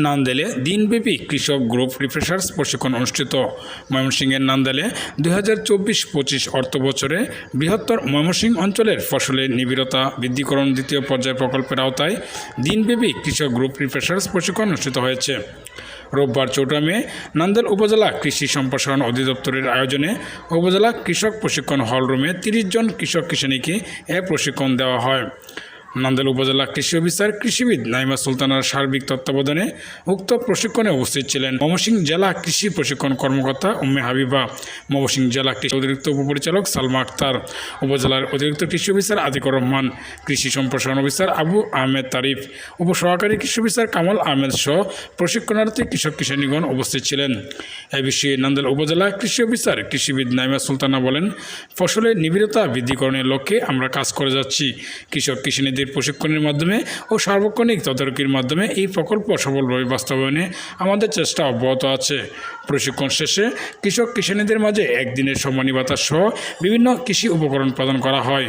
নান্দেলে দিনব্যাপী কৃষক group refreshers প্রশিক্ষণ অনুষ্ঠিত। ময়মনসিংহের নান্দেলে 2024-25 অর্থবছরে বৃহত্তর ময়মনসিংহ অঞ্চলের ফসলের নিবিড়তা বৃদ্ধিকরণ দ্বিতীয় পর্যায় প্রকল্পের আওতায় দিনব্যাপী কৃষক গ্রুপ রিফ্রেশার্স প্রশিক্ষণ অনুষ্ঠিত হয়েছে। রোববার 4 মে নান্দেল উপজেলা কৃষি সম্প্রসারণ অধিদপ্তরের আয়োজনে উপজেলা কৃষক প্রশিক্ষণ হলরুমে 30 জন কৃষক কিষানীকে এ প্রশিক্ষণ দেওয়া হয়। নান্দেল উপজেলা কৃষি অফিসার কৃষিবিদ নাইমা সুলতানার সার্বিক তত্ত্বাবধানে উক্ত প্রশিক্ষণে উপস্থিত ছিলেন ময়মনসিংহ জেলা কৃষি প্রশিক্ষণ কর্মকর্তা উম্মে হাবিবা, ময়মনসিংহ জেলা কৃষি অতিরিক্ত উপপরিচালক সালমা আক্তার, উপজেলার অতিরিক্ত কৃষি অফিসার আতিকুর রহমান, কৃষি সম্প্রসারণ অফিসার আবু আহমেদ তারিফ, উপসহকারী কৃষি অফিসার কামাল আহমেদ সহ প্রশিক্ষণার্থী কৃষক কিষানীগণ উপস্থিত ছিলেন। এ বিষয়ে নান্দেল উপজেলা কৃষি অফিসার কৃষিবিদ নাইমা সুলতানা বলেন, ফসলের নিবিড়তা বৃদ্ধিকরণের লক্ষ্যে আমরা কাজ করে যাচ্ছি। কৃষক কিষানীদের প্রশিক্ষণের মাধ্যমে ও সার্বক্ষণিক তদারকির মাধ্যমে এই প্রকল্প সফলভাবে বাস্তবায়নে আমাদের চেষ্টা অব্যাহত আছে। প্রশিক্ষণ শেষে কৃষক কিষানীদের মাঝে একদিনের সম্মানী ভাতা সহ বিভিন্ন কৃষি উপকরণ প্রদান করা হয়।